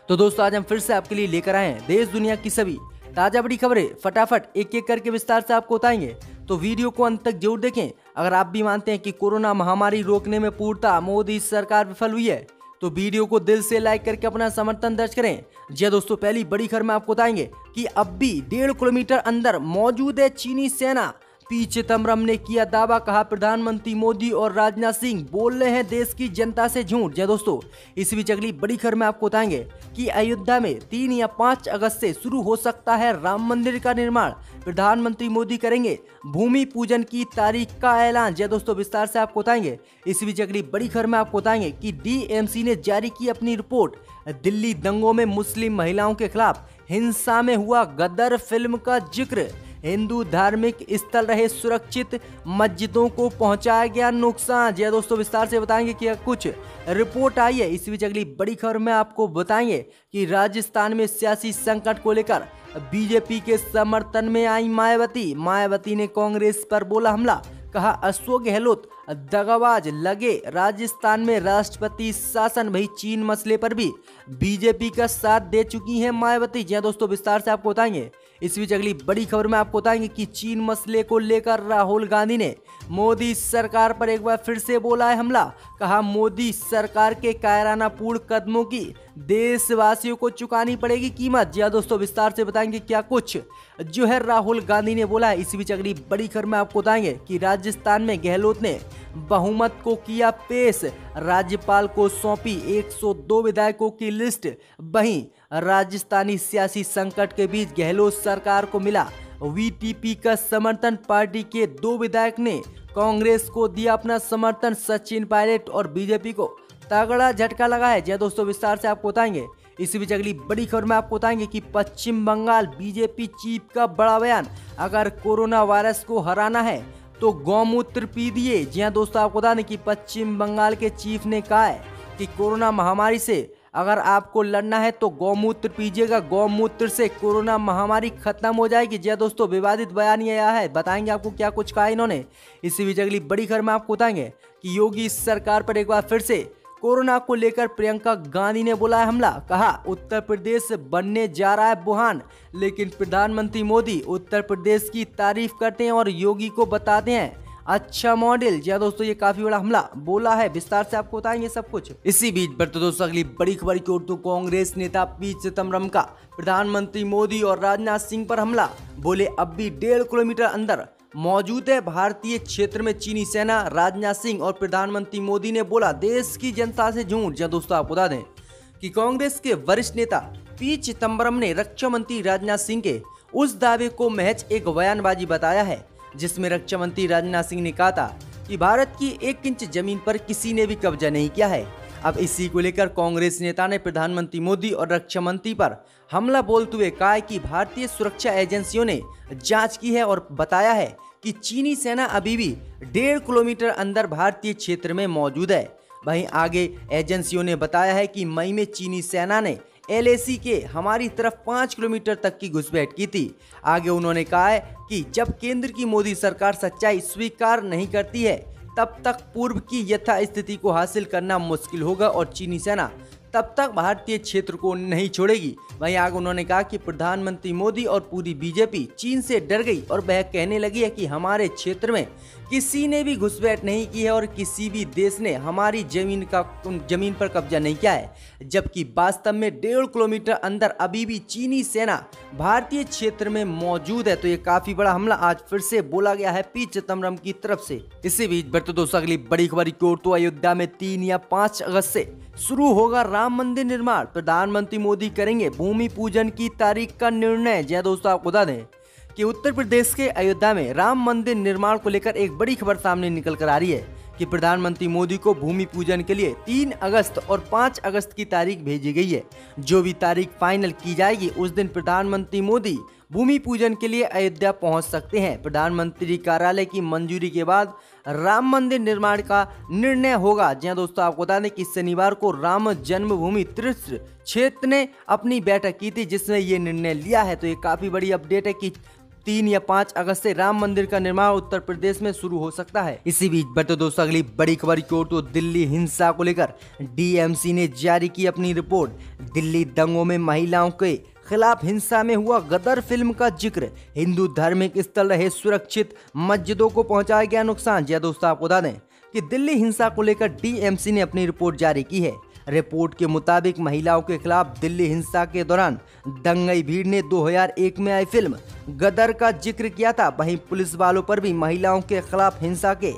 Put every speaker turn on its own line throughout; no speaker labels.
तो दोस्तों आज हम फिर से आपके लिए लेकर आए हैं देश दुनिया की सभी ताजा बड़ी खबरें फटाफट एक एक करके विस्तार से आपको बताएंगे। तो वीडियो को अंत तक जरूर देखें। अगर आप भी मानते हैं कि कोरोना महामारी रोकने में पूर्णतः मोदी सरकार विफल हुई है तो वीडियो को दिल से लाइक करके अपना समर्थन दर्ज करें। जी दोस्तों, पहली बड़ी खबर में आपको बताएंगे कि अब भी 1.5 किलोमीटर अंदर मौजूद है चीनी सेना। पी चिदम्बरम ने किया दावा, कहा प्रधानमंत्री मोदी और राजनाथ सिंह बोल रहे हैं देश की जनता से झूठ। जय दोस्तों, इस बीच अगली बड़ी खबर में आपको बताएंगे कि अयोध्या में 3 या 5 अगस्त से शुरू हो सकता है राम मंदिर का निर्माण। प्रधानमंत्री मोदी करेंगे भूमि पूजन की तारीख का ऐलान। जय दोस्तों, विस्तार से आपको बताएंगे। इस बीच अगली बड़ी खबर में आपको बताएंगे कि डीएमसी ने जारी की अपनी रिपोर्ट। दिल्ली दंगों में मुस्लिम महिलाओं के खिलाफ हिंसा में हुआ गदर फिल्म का जिक्र। हिंदू धार्मिक स्थल रहे सुरक्षित, मस्जिदों को पहुंचाया गया नुकसान। जी दोस्तों, विस्तार से बताएंगे कि कुछ रिपोर्ट आई है। इस बीच अगली बड़ी खबर में आपको बताएंगे कि राजस्थान में सियासी संकट को लेकर बीजेपी के समर्थन में आई मायावती ने कांग्रेस पर बोला हमला। कहा अशोक गहलोत दगाबाज लगे राजस्थान में राष्ट्रपति शासन। भाई चीन मसले पर भी बीजेपी का साथ दे चुकी हैं मायावती। जी दोस्तों, विस्तार से आपको बताएंगे। इस बीच अगली बड़ी खबर में आपको बताएंगे कि चीन मसले को लेकर राहुल गांधी ने मोदी सरकार पर एक बार फिर से बोला है हमला। कहा मोदी सरकार के कायराना पूर्ण कदमों की देशवासियों को चुकानी पड़ेगी कीमत। जी दोस्तों, विस्तार से बताएंगे क्या कुछ जो है राहुल गांधी ने बोला है। इस बीच अगली बड़ी खबर में आपको बताएंगे कि राजस्थान में गहलोत ने बहुमत को किया पेश। राज्यपाल को सौंपी 102 विधायकों की लिस्ट। वहीं राजस्थानी सियासी संकट के बीच गहलोत सरकार को मिला वीटीपी का समर्थन। पार्टी के 2 विधायक ने कांग्रेस को दिया अपना समर्थन। सचिन पायलट और बीजेपी को तगड़ा झटका लगा है। जय दोस्तों, विस्तार से आपको बताएंगे। इसी बीच अगली बड़ी खबर में आपको बताएंगे कि पश्चिम बंगाल बीजेपी चीफ का बड़ा बयान। अगर कोरोना वायरस को हराना है तो गौमूत्र पी दिए। जी हाँ दोस्तों, आपको बता दें कि पश्चिम बंगाल के चीफ ने कहा है कि कोरोना महामारी से अगर आपको लड़ना है तो गौमूत्र पीजिएगा, गौमूत्र से कोरोना महामारी खत्म हो जाएगी। जी दोस्तों, विवादित बयान ये आया है, बताएंगे आपको क्या कुछ कहा इन्होंने। इसी बीच अगली बड़ी खबर में आपको बताएंगे कि योगी सरकार पर एक बार फिर से कोरोना को लेकर प्रियंका गांधी ने बोला है हमला। कहा उत्तर प्रदेश बनने जा रहा है वुहान, लेकिन प्रधानमंत्री मोदी उत्तर प्रदेश की तारीफ करते हैं और योगी को बताते हैं अच्छा मॉडल। जी दोस्तों, ये काफी बड़ा हमला बोला है, विस्तार से आपको बताएंगे सब कुछ। इसी बीच बढ़ते दोस्तों अगली बड़ी खबर की ओर तो कांग्रेस नेता पी चिदम्बरम का प्रधानमंत्री मोदी और राजनाथ सिंह पर हमला। बोले अब भी 1.5 किलोमीटर अंदर मौजूद है भारतीय क्षेत्र में चीनी सेना। राजनाथ सिंह और प्रधानमंत्री मोदी ने बोला देश की जनता से झूठ। जी दोस्तों, आपको बता दें कि कांग्रेस के वरिष्ठ नेता पी चिदम्बरम ने रक्षा मंत्री राजनाथ सिंह के उस दावे को महज एक बयानबाजी बताया है जिसमें रक्षा मंत्री राजनाथ सिंह ने कहा था कि भारत की 1 इंच जमीन पर किसी ने भी कब्जा नहीं किया है। अब इसी को लेकर कांग्रेस नेता ने प्रधानमंत्री मोदी और रक्षा मंत्री पर हमला बोलते हुए कहा कि भारतीय सुरक्षा एजेंसियों ने जांच की है और बताया है कि चीनी सेना अभी भी 1.5 किलोमीटर अंदर भारतीय क्षेत्र में मौजूद है। वहीं आगे एजेंसियों ने बताया है कि मई में चीनी सेना ने LAC के हमारी तरफ 5 किलोमीटर तक की घुसपैठ की थी। आगे उन्होंने कहा है कि जब केंद्र की मोदी सरकार सच्चाई स्वीकार नहीं करती है तब तक पूर्व की यथास्थिति को हासिल करना मुश्किल होगा और चीनी सेना तब तक भारतीय क्षेत्र को नहीं छोड़ेगी। वहीं आगे उन्होंने कहा कि प्रधानमंत्री मोदी और पूरी बीजेपी चीन से डर गई और वह कहने लगी है कि हमारे क्षेत्र में किसी ने भी घुसपैठ नहीं की है और किसी भी देश ने हमारी जमीन पर कब्जा नहीं किया है, जबकि वास्तव में 1.5 किलोमीटर अंदर अभी भी चीनी सेना भारतीय क्षेत्र में मौजूद है। तो ये काफी बड़ा हमला आज फिर से बोला गया है पी चिदम्बरम की तरफ से। इसी बीच बढ़ते दोस्तों अगली बड़ी खबर की ओर तो अयोध्या में 3 या 5 अगस्त से शुरू होगा राम मंदिर निर्माण। प्रधानमंत्री मोदी करेंगे भूमि पूजन की तारीख का निर्णय। जय दोस्तों, आपको बता दें कि उत्तर प्रदेश के अयोध्या में राम मंदिर निर्माण को लेकर एक बड़ी खबर सामने निकल कर आ रही है कि प्रधानमंत्री मोदी को भूमि पूजन के लिए 3 अगस्त और 5 अगस्त की तारीख भेजी गई है। जो भी तारीख फाइनल की जाएगी उस दिन प्रधानमंत्री मोदी भूमि पूजन के लिए अयोध्या पहुंच सकते हैं। प्रधानमंत्री कार्यालय की मंजूरी के बाद राम मंदिर निर्माण का निर्णय होगा। जी दोस्तों, आपको बता दें कि शनिवार को राम जन्मभूमि तीर्थ क्षेत्र ने अपनी बैठक की थी जिसमें ये निर्णय लिया है। तो ये काफी बड़ी अपडेट है कि 3 या 5 अगस्त से राम मंदिर का निर्माण उत्तर प्रदेश में शुरू हो सकता है। इसी बीच बढ़ते दोस्तों अगली बड़ी खबर की ओर तो दिल्ली हिंसा को लेकर डीएमसी ने जारी की अपनी रिपोर्ट। दिल्ली दंगों में महिलाओं के खिलाफ हिंसा में हुआ गदर फिल्म का जिक्र, हिंदू धार्मिक स्थल रहे सुरक्षित, मस्जिदों को पहुंचाया गया नुकसान। जी दोस्तों आपको बता दें कि दिल्ली हिंसा को लेकर डीएमसी ने अपनी रिपोर्ट जारी की है। रिपोर्ट के मुताबिक महिलाओं के खिलाफ दिल्ली हिंसा के दौरान दंगई भीड़ ने 2001 में आई फिल्म गदर का जिक्र किया था। वहीं पुलिस वालों पर भी महिलाओं के खिलाफ हिंसा के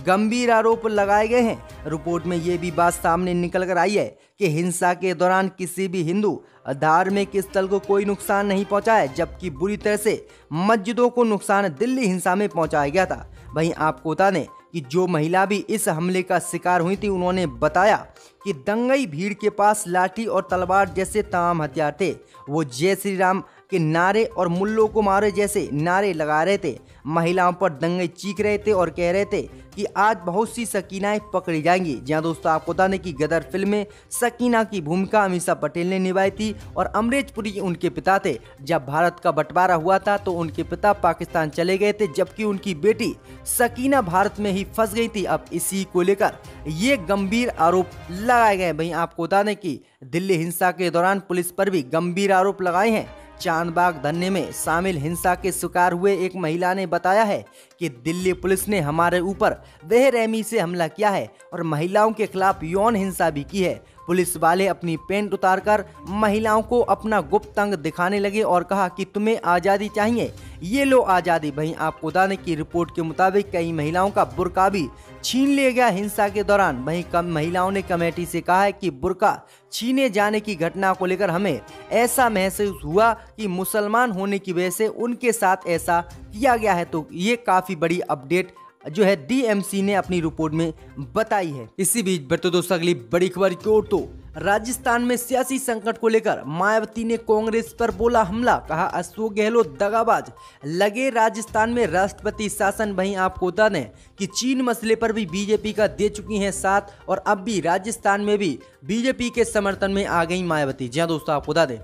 गंभीर आरोप लगाए गए हैं। रिपोर्ट में ये भी बात सामने निकल कर आई है कि हिंसा के दौरान किसी भी हिंदू धार्मिक स्थल को कोई नुकसान नहीं पहुंचा है, जबकि बुरी तरह से मस्जिदों को नुकसान दिल्ली हिंसा में पहुंचाया गया था। वहीं आपको बता दें कि जो महिला भी इस हमले का शिकार हुई थी, उन्होंने बताया कि दंगई भीड़ के पास लाठी और तलवार जैसे तमाम हथियार थे। वो जय श्री राम के नारे और मुल्लों को मारे जैसे नारे लगा रहे थे। महिलाओं पर दंगई चीख रहे थे और कह रहे थे कि आज बहुत सी सकीनाएं पकड़ी जाएंगी। जहां दोस्तों आपको बता दें कि गदर फिल्म में सकीना की भूमिका अमीषा पटेल ने निभाई थी और अमरीश पुरी उनके पिता थे। जब भारत का बंटवारा हुआ था तो उनके पिता पाकिस्तान चले गए थे, जबकि उनकी बेटी सकीना भारत में ही फंस गई थी। अब इसी को लेकर ये गंभीर आरोप लगाए गए। वहीं आपको बता दें कि दिल्ली हिंसा के दौरान पुलिस पर भी गंभीर आरोप लगाए हैं। चांदबाग धरने में शामिल हिंसा के शिकार हुए एक महिला ने बताया है कि दिल्ली पुलिस ने हमारे ऊपर बेरहमी से हमला किया है और महिलाओं के खिलाफ यौन हिंसा भी की है। पुलिस वाले अपनी पैंट उतारकर महिलाओं को अपना गुप्त अंग दिखाने लगे और कहा कि तुम्हें आज़ादी चाहिए, ये लो आज़ादी। वहीं आपको बता दें कि रिपोर्ट के मुताबिक कई महिलाओं का बुर्का भी छीन लिया गया हिंसा के दौरान। वहीं कम महिलाओं ने कमेटी से कहा है कि बुर्का छीने जाने की घटना को लेकर हमें ऐसा महसूस हुआ कि मुसलमान होने की वजह से उनके साथ ऐसा किया गया है। तो ये काफ़ी बड़ी अपडेट जो है डीएमसी ने अपनी रिपोर्ट में बताई है। इसी बीच बढ़ते दोस्तों अगली बड़ी खबर की ओर तो राजस्थान में सियासी संकट को लेकर मायावती ने कांग्रेस पर बोला हमला, कहा अशोक गहलोत दगाबाज, लगे राजस्थान में राष्ट्रपति शासन। वहीं आपको बता दें कि चीन मसले पर भी बीजेपी का दे चुकी हैं साथ और अब भी राजस्थान में भी बीजेपी के समर्थन में आ गई मायावती। जी दोस्तों आपको बता दें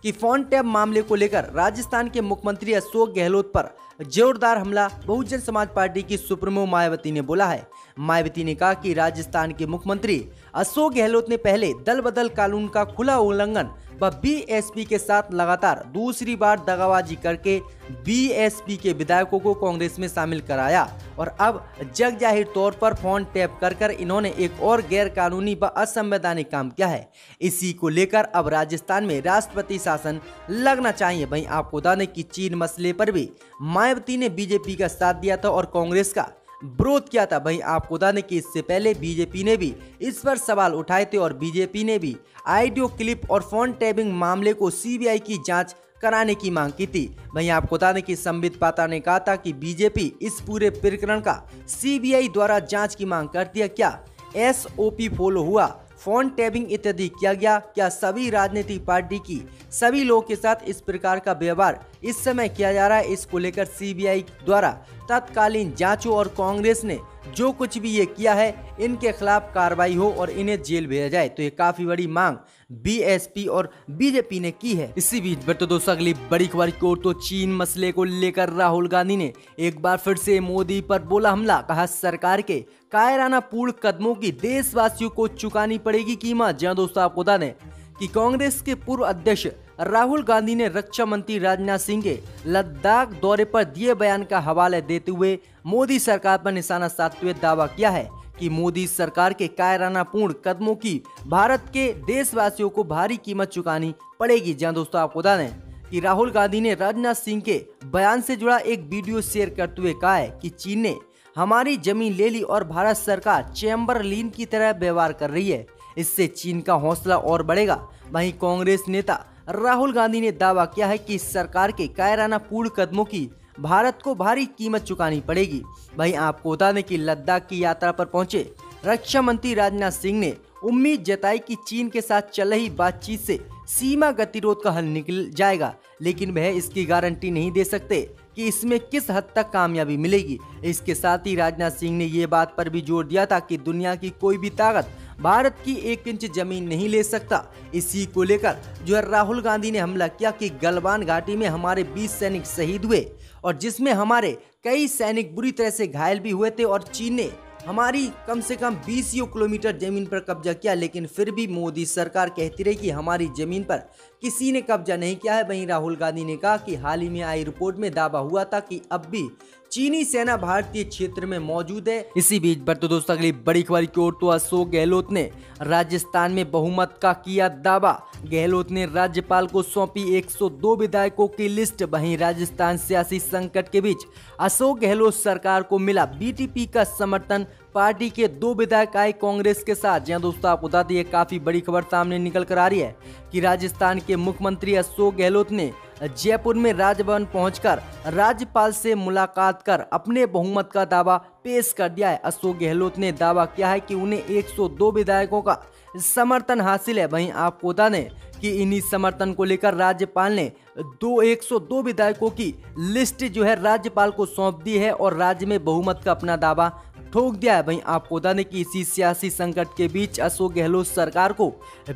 कि फोन टैप मामले को लेकर राजस्थान के मुख्यमंत्री अशोक गहलोत पर जोरदार हमला बहुजन समाज पार्टी की सुप्रीमो मायावती ने बोला है। मायावती ने कहा कि राजस्थान के मुख्यमंत्री अशोक गहलोत ने पहले दल बदल कानून का खुला उल्लंघन व बीएसपी के साथ लगातार दूसरी बार दगाबाजी करके बीएसपी के विधायकों को कांग्रेस में शामिल कराया और अब जग जाहिर तौर पर फोन टैप कर इन्होंने एक और गैर कानूनी व असंवैधानिक काम किया है। इसी को लेकर अब राजस्थान में राष्ट्रपति शासन लगना चाहिए। वहीं आपको बता दें कि चीन मसले पर भी मायावती ने बीजेपी का साथ दिया था और कांग्रेस का विरोध किया था। वहीं आपको बता दें कि इससे पहले बीजेपी ने भी इस पर सवाल उठाए थे और बीजेपी ने भी ऑडियो क्लिप और फोन टैपिंग मामले को सीबीआई की जांच कराने की मांग की थी। वहीं आपको बता दें कि संबित पात्रा ने कहा था कि बीजेपी इस पूरे प्रकरण का सीबीआई द्वारा जांच की मांग करती है। क्या एसओपी फॉलो हुआ, फोन टैपिंग इत्यादि किया गया, क्या सभी राजनीतिक पार्टी की सभी लोगों के साथ इस प्रकार का व्यवहार इस समय किया जा रहा है। इसको लेकर सीबीआई द्वारा तत्कालीन जांच हो और कांग्रेस ने जो कुछ भी ये किया है इनके खिलाफ कार्रवाई हो और इन्हें जेल भेजा जाए। तो ये काफी बड़ी मांग बीएसपी और बीजेपी ने की है। इसी बीच बढ़ते दोस्तों अगली बड़ी खबर की ओर तो चीन मसले को लेकर राहुल गांधी ने एक बार फिर से मोदी पर बोला हमला, कहा सरकार के कायराना पूर्ण कदमों की देशवासियों को चुकानी पड़ेगी कीमत। जहां दोस्तों आपको बता दें कि कांग्रेस के पूर्व अध्यक्ष राहुल गांधी ने रक्षा मंत्री राजनाथ सिंह के लद्दाख दौरे पर दिए बयान का हवाला देते हुए मोदी सरकार पर निशाना साधते हुए दावा किया है कि मोदी सरकार के कायराना पूर्ण कदमों की भारत के देशवासियों को भारी कीमत चुकानी पड़ेगी। जहां दोस्तों आपको बता दें कि राहुल गांधी ने राजनाथ सिंह के बयान से जुड़ा एक वीडियो शेयर करते हुए कहा है कि चीन ने हमारी जमीन ले ली और भारत सरकार चैम्बरलिन की तरह व्यवहार कर रही है, इससे चीन का हौसला और बढ़ेगा। वहीं कांग्रेस नेता राहुल गांधी ने दावा किया है कि सरकार के कायराना पूर्ण कदमों की भारत को भारी कीमत चुकानी पड़ेगी। वहीं आपको बता दें कि लद्दाख की यात्रा पर पहुंचे रक्षा मंत्री राजनाथ सिंह ने उम्मीद जताई कि चीन के साथ चल रही बातचीत से सीमा गतिरोध का हल निकल जाएगा, लेकिन वह इसकी गारंटी नहीं दे सकते कि इसमें किस हद तक कामयाबी मिलेगी। इसके साथ ही राजनाथ सिंह ने ये बात पर भी जोर दिया था कि दुनिया की कोई भी ताकत भारत की 1 इंच जमीन नहीं ले सकता। इसी को लेकर जो है राहुल गांधी ने हमला किया कि गलवान घाटी में हमारे 20 सैनिक शहीद हुए और जिसमें हमारे कई सैनिक बुरी तरह से घायल भी हुए थे और चीन ने हमारी कम से कम 20 किलोमीटर जमीन पर कब्जा किया, लेकिन फिर भी मोदी सरकार कहती रही कि हमारी जमीन पर किसी ने कब्जा नहीं किया है। वहीं राहुल गांधी ने कहा कि हाल ही में आई रिपोर्ट में दावा हुआ था कि अब भी चीनी सेना भारतीय क्षेत्र में मौजूद है। इसी बीच बढ़ते दोस्तों अगली बड़ी खबर की ओर तो अशोक गहलोत ने राजस्थान में बहुमत का किया दावा। गहलोत ने राज्यपाल को सौंपी 102 विधायकों की लिस्ट। वहीं राजस्थान सियासी संकट के बीच अशोक गहलोत सरकार को मिला बीटीपी का समर्थन। पार्टी के 2 विधायक आए कांग्रेस के साथ। जहां दोस्तों आपको बता दें काफी बड़ी खबर सामने निकल कर आ रही है कि राजस्थान के मुख्यमंत्री अशोक गहलोत ने जयपुर में राजभवन पहुंचकर राज्यपाल से मुलाकात कर अपने बहुमत का दावा पेश कर दिया है। अशोक गहलोत ने दावा किया है कि उन्हें 102 विधायकों का समर्थन हासिल है। वहीं आपको बता दें कि इन्हीं समर्थन को लेकर राज्यपाल ने 102 विधायकों की लिस्ट जो है राज्यपाल को सौंप दी है और राज्य में बहुमत का अपना दावा ठोक दिया है। वहीं आपको बता दें कि इसी सियासी संकट के बीच अशोक गहलोत सरकार को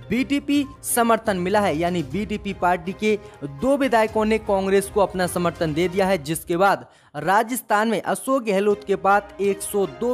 बीटीपी समर्थन मिला है, यानी बीटीपी पार्टी के 2 विधायकों ने कांग्रेस को अपना समर्थन दे दिया है, जिसके बाद राजस्थान में अशोक गहलोत के बाद 102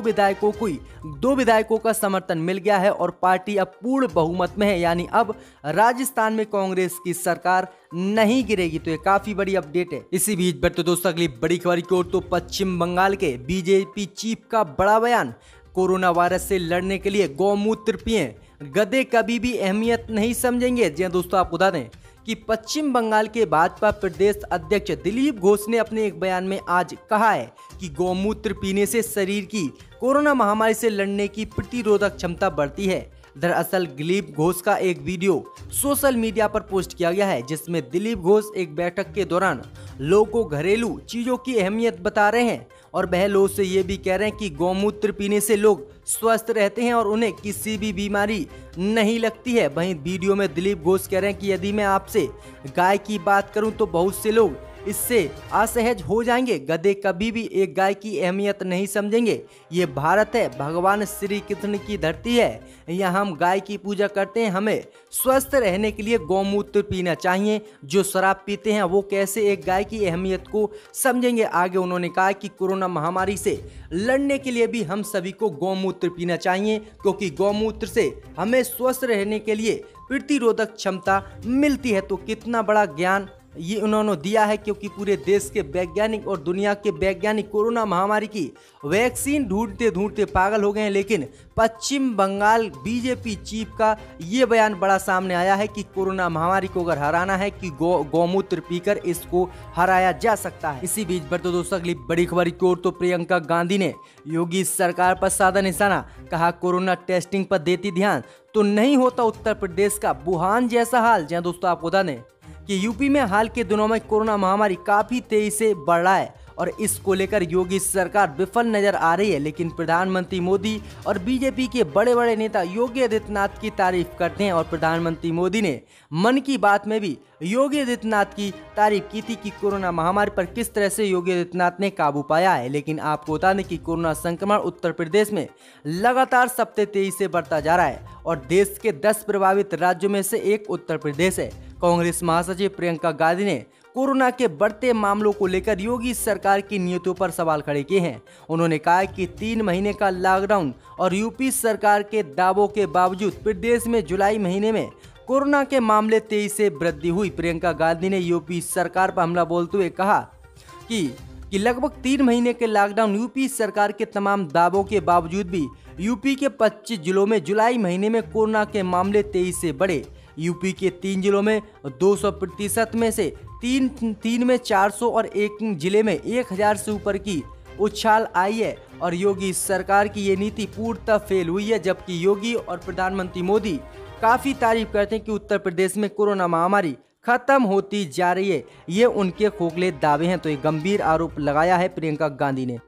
विधायकों का समर्थन मिल गया है और पार्टी अब पूर्ण बहुमत में है, यानी अब राजस्थान में कांग्रेस की सरकार नहीं गिरेगी। तो ये काफी बड़ी अपडेट है। इसी बीच बढ़ते दोस्तों अगली बड़ी खबर की ओर तो पश्चिम बंगाल के बीजेपी चीफ का बड़ा बयान। कोरोना वायरस से लड़ने के लिए गौमूत्र पिएं, गधे कभी भी अहमियत नहीं समझेंगे। जी दोस्तों आपको बता दें कि पश्चिम बंगाल के भाजपा प्रदेश अध्यक्ष दिलीप घोष ने अपने एक बयान में आज कहा है कि गौमूत्र पीने से शरीर की कोरोना महामारी से लड़ने की प्रतिरोधक क्षमता बढ़ती है। दरअसल दिलीप घोष का एक वीडियो सोशल मीडिया पर पोस्ट किया गया है, जिसमें दिलीप घोष एक बैठक के दौरान लोगों को घरेलू चीजों की अहमियत बता रहे हैं और वह लोगों से ये भी कह रहे हैं कि गौमूत्र पीने से लोग स्वस्थ रहते हैं और उन्हें किसी भी बीमारी नहीं लगती है। वहीं वीडियो में दिलीप घोष कह रहे हैं कि यदि मैं आपसे गाय की बात करूं तो बहुत से लोग इससे असहज हो जाएंगे। गधे कभी भी एक गाय की अहमियत नहीं समझेंगे। ये भारत है, भगवान श्री कृष्ण की धरती है, यहाँ हम गाय की पूजा करते हैं। हमें स्वस्थ रहने के लिए गौमूत्र पीना चाहिए। जो शराब पीते हैं वो कैसे एक गाय की अहमियत को समझेंगे। आगे उन्होंने कहा कि कोरोना महामारी से लड़ने के लिए भी हम सभी को गौमूत्र पीना चाहिए, क्योंकि गौमूत्र से हमें स्वस्थ रहने के लिए प्रतिरोधक क्षमता मिलती है। तो कितना बड़ा ज्ञान ये उन्होंने दिया है, क्योंकि पूरे देश के वैज्ञानिक और दुनिया के वैज्ञानिक कोरोना महामारी की वैक्सीन ढूंढते ढूंढते पागल हो गए हैं, लेकिन पश्चिम बंगाल बीजेपी चीफ का ये बयान बड़ा सामने आया है कि कोरोना महामारी को अगर हराना है कि गौमूत्र पीकर इसको हराया जा सकता है। इसी बीच बढ़ते दोस्तों अगली बड़ी खबर की ओर तो प्रियंका गांधी ने योगी सरकार पर साधा निशाना। कहा कोरोना टेस्टिंग पर देती ध्यान तो नहीं होता उत्तर प्रदेश का वुहान जैसा हाल। जहाँ दोस्तों आपको बता दें कि यूपी में हाल के दिनों में कोरोना महामारी काफी तेजी से बढ़ रहा है और इसको लेकर योगी सरकार विफल नजर आ रही है, लेकिन प्रधानमंत्री मोदी और बीजेपी के बड़े बड़े नेता योगी आदित्यनाथ की तारीफ करते हैं और प्रधानमंत्री मोदी ने मन की बात में भी योगी आदित्यनाथ की तारीफ की थी कि कोरोना महामारी पर किस तरह से योगी आदित्यनाथ ने काबू पाया है। लेकिन आपको बता दें कि कोरोना संक्रमण उत्तर प्रदेश में लगातार सबसे तेजी से बढ़ता जा रहा है और देश के 10 प्रभावित राज्यों में से एक उत्तर प्रदेश है। कांग्रेस महासचिव प्रियंका गांधी ने कोरोना के बढ़ते मामलों को लेकर योगी सरकार की नीतियों पर सवाल खड़े किए हैं। उन्होंने कहा कि 3 महीने का लॉकडाउन और यूपी सरकार के दावों के बावजूद प्रदेश में जुलाई महीने में कोरोना के मामले तेजी से वृद्धि हुई। प्रियंका गांधी ने यूपी सरकार पर हमला बोलते हुए कहा कि लगभग 3 महीने के लॉकडाउन यूपी सरकार के तमाम दावों के बावजूद भी यूपी के 25 जिलों में जुलाई महीने में कोरोना के मामले तेजी से बढ़े। यूपी के 3 जिलों में 200% में से 3 में 400 और एक जिले में 1000 से ऊपर की उछाल आई है और योगी सरकार की ये नीति पूर्णतः फेल हुई है। जबकि योगी और प्रधानमंत्री मोदी काफी तारीफ करते हैं कि उत्तर प्रदेश में कोरोना महामारी खत्म होती जा रही है। ये उनके खोखले दावे हैं। तो ये गंभीर आरोप लगाया है प्रियंका गांधी ने।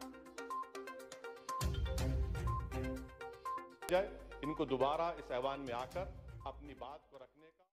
इनको दोबारा इस ऐवान में आकर अपनी बात को रखने